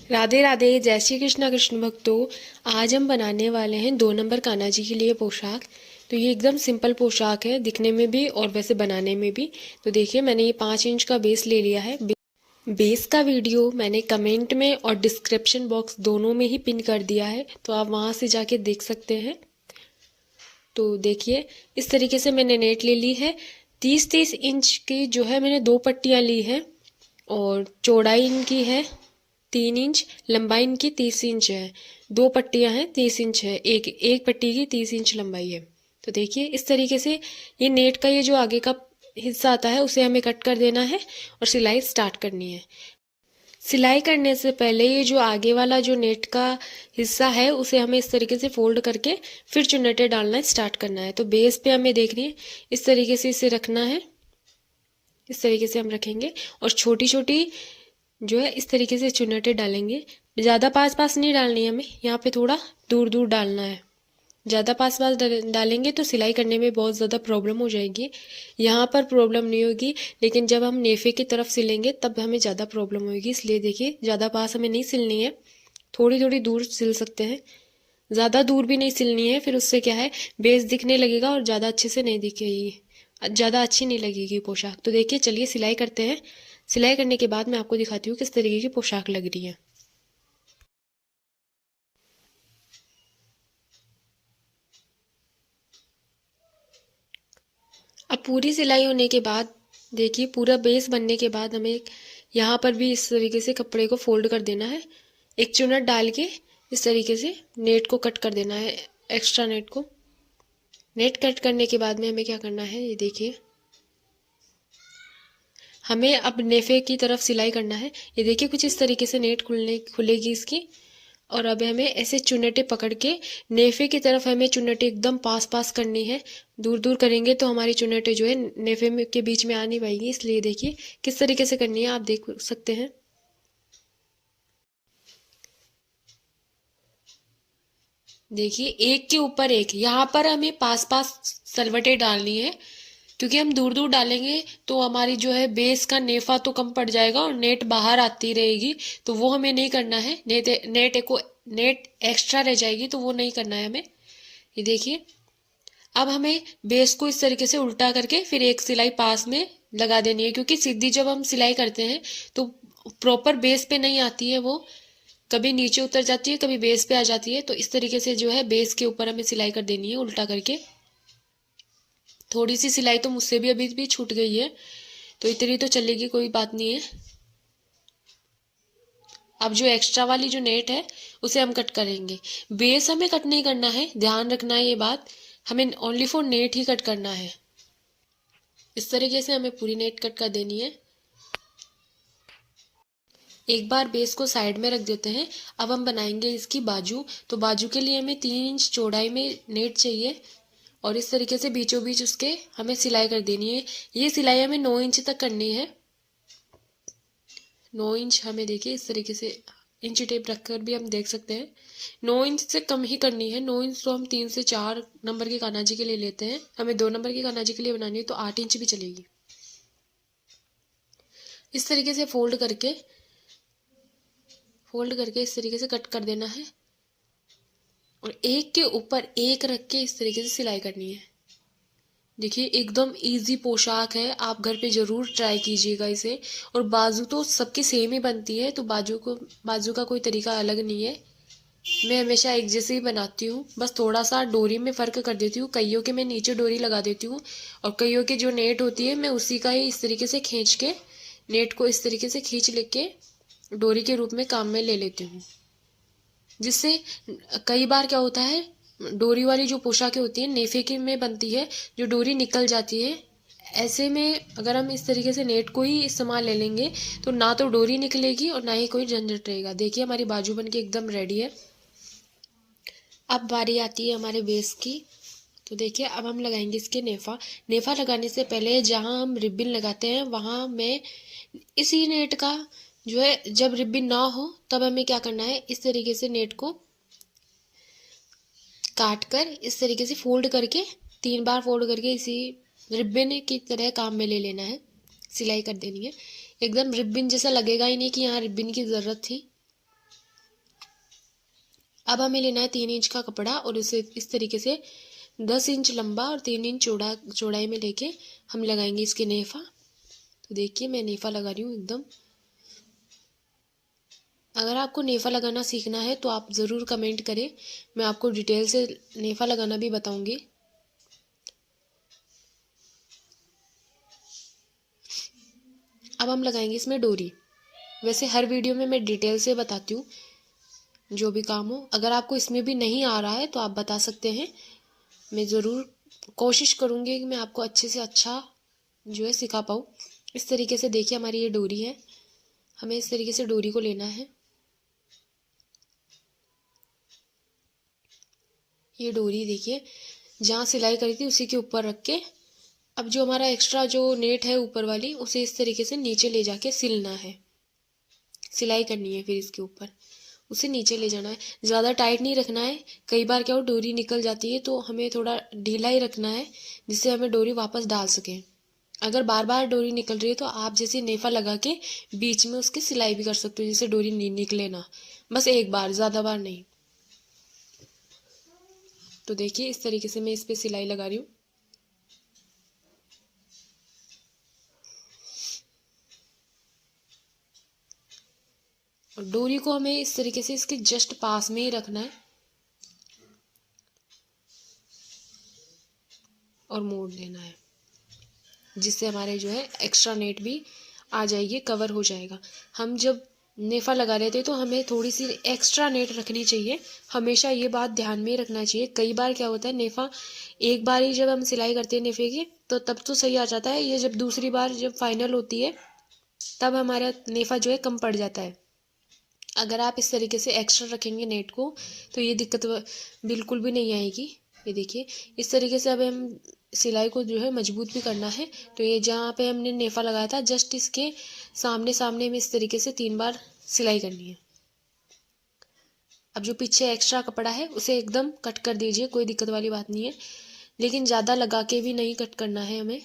राधे राधे, जय श्री कृष्णा कृष्ण भक्तों। आज हम बनाने वाले हैं 2 नंबर कान्हा जी के लिए पोशाक। तो ये एकदम सिंपल पोशाक है, दिखने में भी और वैसे बनाने में भी। तो देखिए, मैंने ये 5 इंच का बेस ले लिया है। बेस का वीडियो मैंने कमेंट में और डिस्क्रिप्शन बॉक्स दोनों में ही पिन कर दिया है, तो आप वहाँ से जाके देख सकते हैं। तो देखिए, इस तरीके से मैंने नेट ले ली है। 30-30 इंच की जो है मैंने 2 पट्टियाँ ली है, और चौड़ाई इनकी है 3 इंच, लंबाई इनकी 30 इंच है। 2 पट्टियाँ हैं, 30 इंच है, एक एक पट्टी की 30 इंच लंबाई है। तो देखिए, इस तरीके से ये नेट का ये जो आगे का हिस्सा आता है उसे हमें कट कर देना है और सिलाई स्टार्ट करनी है। सिलाई करने से पहले ये जो आगे वाला जो नेट का हिस्सा है उसे हमें इस तरीके से फोल्ड करके फिर चुन्नटें डालना स्टार्ट करना है। तो बेस पे हमें देखनी है, इस तरीके से इसे रखना है। इस तरीके से हम रखेंगे और छोटी छोटी जो है इस तरीके से चुन्नटें डालेंगे। ज़्यादा पास पास नहीं डालनी है हमें, यहाँ पे थोड़ा दूर दूर डालना है। ज़्यादा पास पास डालेंगे तो सिलाई करने में बहुत ज़्यादा प्रॉब्लम हो जाएगी। यहाँ पर प्रॉब्लम नहीं होगी, लेकिन जब हम नेफे की तरफ सिलेंगे तब हमें ज़्यादा प्रॉब्लम होगी। इसलिए देखिए, ज़्यादा पास हमें नहीं सिलनी है, थोड़ी थोड़ी दूर सिल सकते हैं। ज़्यादा दूर भी नहीं सिलनी है, फिर उससे क्या है, बेस दिखने लगेगा और ज़्यादा अच्छे से नहीं दिखेगी, ज़्यादा अच्छी नहीं लगेगी पोशाक। तो देखिए, चलिए सिलाई करते हैं। सिलाई करने के बाद मैं आपको दिखाती हूँ किस तरीके की पोशाक लग रही है। अब पूरी सिलाई होने के बाद देखिए, पूरा बेस बनने के बाद हमें यहाँ पर भी इस तरीके से कपड़े को फोल्ड कर देना है। एक चुन्नट डाल के इस तरीके से नेट को कट कर देना है, एक्स्ट्रा नेट को। नेट कट करने के बाद में हमें क्या करना है, ये देखिए, हमें अब नेफे की तरफ सिलाई करना है। ये देखिए, कुछ इस तरीके से नेट खुलेगी इसकी। और अब हमें ऐसे चुन्नटें पकड़ के नेफे की तरफ हमें चुन्नटें एकदम पास पास करनी है। दूर दूर करेंगे तो हमारी चुन्नटें जो है नेफे में के बीच में आ नहीं पाएगी। इसलिए देखिए किस तरीके से करनी है, आप देख सकते हैं। देखिए, एक के ऊपर एक यहाँ पर हमें पास पास सलवटें डालनी है, क्योंकि हम दूर दूर डालेंगे तो हमारी जो है बेस का नेफा तो कम पड़ जाएगा और नेट बाहर आती रहेगी। तो वो हमें नहीं करना है। नेट एक्स्ट्रा रह जाएगी, तो वो नहीं करना है हमें। ये देखिए, अब हमें बेस को इस तरीके से उल्टा करके फिर एक सिलाई पास में लगा देनी है, क्योंकि सीधी जब हम सिलाई करते हैं तो प्रॉपर बेस पे नहीं आती है, वो कभी नीचे उतर जाती है, कभी बेस पे आ जाती है। तो इस तरीके से जो है बेस के ऊपर हमें सिलाई कर देनी है उल्टा करके। थोड़ी सी सिलाई तो मुझसे भी अभी भी छूट गई है, तो इतनी तो चलेगी, कोई बात नहीं है। अब जो एक्स्ट्रा वाली जो नेट है उसे हम कट करेंगे। बेस हमें कट नहीं करना है, ध्यान रखना है ये बात। हमें only for net he cut करना है। इस तरीके से हमें पूरी नेट कट कर देनी है। एक बार बेस को साइड में रख देते हैं। अब हम बनाएंगे इसकी बाजू। तो बाजू के लिए हमें 3 इंच चौड़ाई में नेट चाहिए, और इस तरीके से बीचों बीच उसके हमें सिलाई कर देनी है। ये सिलाई हमें 9 इंच तक करनी है। 9 इंच हमें देखिए इस तरीके से इंची टेप रखकर भी हम देख सकते हैं। 9 इंच से कम ही करनी है। 9 इंच तो हम 3 से 4 नंबर के कान्हा जी के लिए लेते हैं। हमें 2 नंबर की कान्हा जी के लिए बनानी है तो 8 इंच भी चलेगी। इस तरीके से फोल्ड करके इस तरीके से कट कर देना है, और एक के ऊपर एक रख के इस तरीके से सिलाई करनी है। देखिए, एकदम इजी पोशाक है, आप घर पे ज़रूर ट्राई कीजिएगा इसे। और बाजू तो सबकी सेम ही बनती है, तो बाजू का कोई तरीका अलग नहीं है। मैं हमेशा एक जैसे ही बनाती हूँ, बस थोड़ा सा डोरी में फ़र्क कर देती हूँ। कईयों के मैं नीचे डोरी लगा देती हूँ, और कईयों की जो नेट होती है मैं उसी का ही इस तरीके से खींच के, नेट को इस तरीके से खींच लेके डोरी के रूप में काम में ले लेती हूँ। जिससे कई बार क्या होता है, डोरी वाली जो पोशाकें होती हैं नेफे की में बनती है, जो डोरी निकल जाती है। ऐसे में अगर हम इस तरीके से नेट को ही इस्तेमाल ले लेंगे तो ना तो डोरी निकलेगी और ना ही कोई झंझट रहेगा। देखिए, हमारी बाजू बन के एकदम रेडी है। अब बारी आती है हमारे बेस की। तो देखिए, अब हम लगाएंगे इसके नेफा। नेफा लगाने से पहले जहाँ हम रिबिन लगाते हैं वहाँ मैं इसी नेट का जो है, जब रिबिन ना हो तब हमें क्या करना है, इस तरीके से नेट को काट कर इस तरीके से फोल्ड करके 3 बार फोल्ड करके इसी रिबिन की तरह काम में ले लेना है, सिलाई कर देनी है। एकदम रिबिन जैसा लगेगा ही नहीं कि यहाँ रिबिन की ज़रूरत थी। अब हमें लेना है 3 इंच का कपड़ा और उसे इस तरीके से 10 इंच लंबा और 3 इंच चौड़ाई में लेके हम लगाएंगे इसके नेफा। तो देखिए मैं नेफा लगा रही हूँ एकदम। अगर आपको नेफा लगाना सीखना है तो आप ज़रूर कमेंट करें, मैं आपको डिटेल से नेफा लगाना भी बताऊंगी। अब हम लगाएंगे इसमें डोरी। वैसे हर वीडियो में मैं डिटेल से बताती हूँ जो भी काम हो। अगर आपको इसमें भी नहीं आ रहा है तो आप बता सकते हैं, मैं ज़रूर कोशिश करूँगी कि मैं आपको अच्छे से अच्छा जो है सिखा पाऊँ। इस तरीके से देखिए हमारी ये डोरी है, हमें इस तरीके से डोरी को लेना है। ये डोरी देखिए जहाँ सिलाई करी थी उसी के ऊपर रख के अब जो हमारा एक्स्ट्रा जो नेट है ऊपर वाली उसे इस तरीके से नीचे ले जाके सिलना है, सिलाई करनी है। फिर इसके ऊपर उसे नीचे ले जाना है, ज़्यादा टाइट नहीं रखना है। कई बार क्या हो डोरी निकल जाती है तो हमें थोड़ा ढीला ही रखना है जिससे हमें डोरी वापस डाल सकें। अगर बार बार डोरी निकल रही है तो आप जैसे नेफा लगा के बीच में उसकी सिलाई भी कर सकते हो जिससे डोरी नहीं निकले ना, बस एक बार, ज़्यादा बार नहीं। तो देखिए इस तरीके से मैं इस पर सिलाई लगा रही हूँ। और डोरी को हमें इस तरीके से इसके जस्ट पास में ही रखना है और मोड़ देना है जिससे हमारे जो है एक्स्ट्रा नेट भी आ जाएगी, कवर हो जाएगा। हम जब नेफा लगा रहे थे तो हमें थोड़ी सी एक्स्ट्रा नेट रखनी चाहिए, हमेशा ये बात ध्यान में रखना चाहिए। कई बार क्या होता है नेफा एक बार ही जब हम सिलाई करते हैं नेफे की तो तब तो सही आ जाता है, ये जब दूसरी बार जब फाइनल होती है तब हमारा नेफा जो है कम पड़ जाता है। अगर आप इस तरीके से एक्स्ट्रा रखेंगे नेट को तो ये दिक्कत बिल्कुल भी नहीं आएगी। ये देखिए इस तरीके से अब हम सिलाई को जो है मजबूत भी करना है। तो ये जहाँ पे हमने नेफा लगाया था जस्ट इसके सामने सामने में इस तरीके से 3 बार सिलाई करनी है। अब जो पीछे एक्स्ट्रा कपड़ा है उसे एकदम कट कर दीजिए, कोई दिक्कत वाली बात नहीं है, लेकिन ज़्यादा लगा के भी नहीं कट करना है हमें।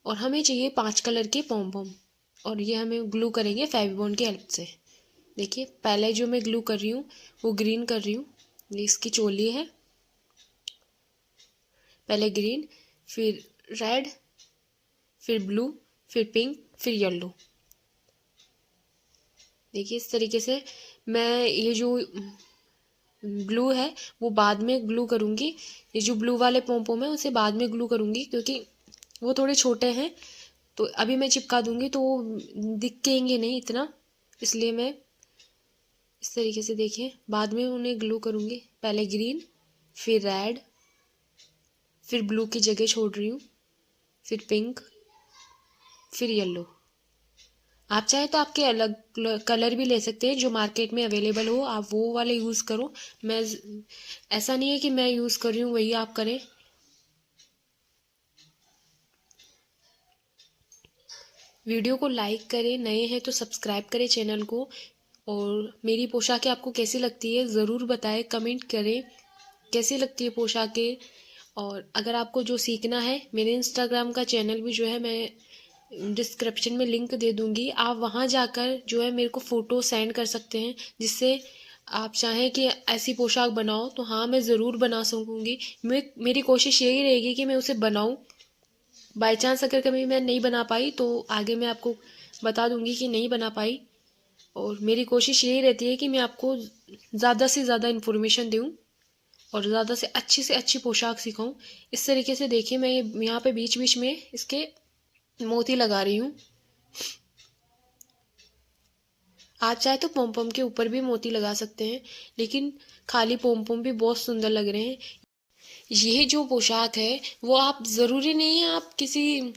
और हमें चाहिए 5 कलर के पॉम पॉम और ये हमें ग्लू करेंगे फेविबॉन्ड की हेल्प से। देखिए पहले जो मैं ग्लू कर रही हूँ वो ग्रीन कर रही हूँ, ये इसकी चोली है। पहले ग्रीन, फिर रेड, फिर ब्लू, फिर पिंक, फिर येलो। देखिए इस तरीके से मैं ये जो ब्लू है वो बाद में ग्लू करूँगी, ये जो ब्लू वाले पोम है उसे बाद में ग्लू करूँगी क्योंकि वो थोड़े छोटे हैं तो अभी मैं चिपका दूँगी तो वो दिखेंगे नहीं इतना, इसलिए मैं इस तरीके से देखिए बाद में उन्हें ग्लू करूँगी। पहले ग्रीन, फिर रेड, फिर ब्लू की जगह छोड़ रही हूँ, फिर पिंक, फिर येलो। आप चाहे तो आपके अलग कलर भी ले सकते हैं जो मार्केट में अवेलेबल हो, आप वो वाले यूज़ करो। मैं ऐसा नहीं है कि मैं यूज़ कर रही हूँ वही आप करें। वीडियो को लाइक करें, नए हैं तो सब्सक्राइब करें चैनल को। और मेरी पोशाकें आपको कैसी लगती है ज़रूर बताएं, कमेंट करें कैसी लगती है पोशाकें। और अगर आपको जो सीखना है मेरे इंस्टाग्राम का चैनल भी जो है मैं डिस्क्रिप्शन में लिंक दे दूँगी, आप वहाँ जाकर जो है मेरे को फ़ोटो सेंड कर सकते हैं जिससे आप चाहें कि ऐसी पोशाक बनाओ तो हाँ मैं ज़रूर बना सकूँगी। मेरी कोशिश यही रहेगी कि मैं उसे बनाऊँ। बाई चांस अगर कभी मैं नहीं बना पाई तो आगे मैं आपको बता दूँगी कि नहीं बना पाई। और मेरी कोशिश यही रहती है कि मैं आपको ज़्यादा से ज़्यादा इन्फॉर्मेशन दूँ और ज़्यादा से अच्छी पोशाक सिखाऊं। इस तरीके से देखिए मैं यहाँ पे बीच बीच में इसके मोती लगा रही हूँ। आप चाहे तो पोम पोम के ऊपर भी मोती लगा सकते हैं, लेकिन खाली पोम पोम भी बहुत सुंदर लग रहे हैं। यह जो पोशाक है वो आप ज़रूरी नहीं है आप किसी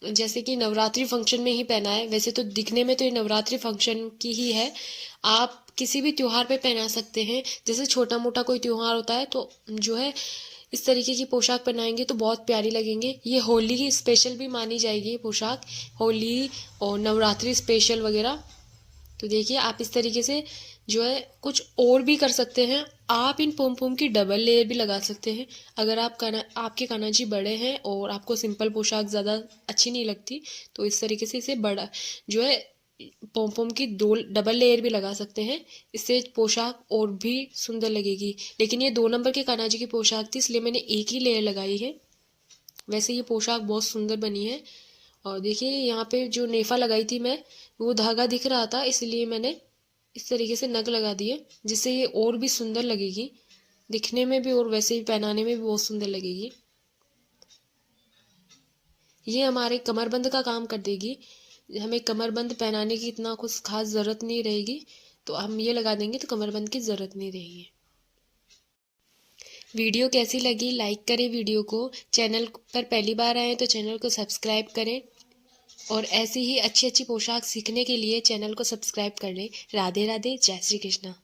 जैसे कि नवरात्रि फंक्शन में ही पहना है, वैसे तो दिखने में तो ये नवरात्रि फंक्शन की ही है। आप किसी भी त्योहार पे पहना सकते हैं, जैसे छोटा मोटा कोई त्योहार होता है तो जो है इस तरीके की पोशाक पहनाएंगे तो बहुत प्यारी लगेंगे। ये होली की स्पेशल भी मानी जाएगी ये पोशाक, होली और नवरात्रि स्पेशल वगैरह। तो देखिए आप इस तरीके से जो है कुछ और भी कर सकते हैं। आप इन पोम पोम की डबल लेयर भी लगा सकते हैं। अगर आपके कान्हा जी बड़े हैं और आपको सिंपल पोशाक ज़्यादा अच्छी नहीं लगती तो इस तरीके से इसे बड़ा जो है पॉम पॉम की दो डबल लेयर भी लगा सकते हैं, इससे पोशाक और भी सुंदर लगेगी। लेकिन ये 2 नंबर के कान्हा जी की पोशाक थी, इसलिए मैंने एक ही लेयर लगाई है। वैसे ये पोशाक बहुत सुंदर बनी है। और देखिए यहाँ पे जो नेफा लगाई थी मैं, वो धागा दिख रहा था, इसलिए मैंने इस तरीके से नग लगा दिए, जिससे ये और भी सुंदर लगेगी दिखने में भी, और वैसे भी पहनाने में भी बहुत सुंदर लगेगी। ये हमारे कमरबंद का काम कर देगी, हमें कमरबंद पहनाने की इतना कुछ खास ज़रूरत नहीं रहेगी, तो हम ये लगा देंगे तो कमरबंद की ज़रूरत नहीं रहेगी। वीडियो कैसी लगी लाइक करें वीडियो को, चैनल पर पहली बार आए तो चैनल को सब्सक्राइब करें, और ऐसी ही अच्छी अच्छी पोशाक सीखने के लिए चैनल को सब्सक्राइब कर लें। राधे राधे, जय श्री कृष्णा।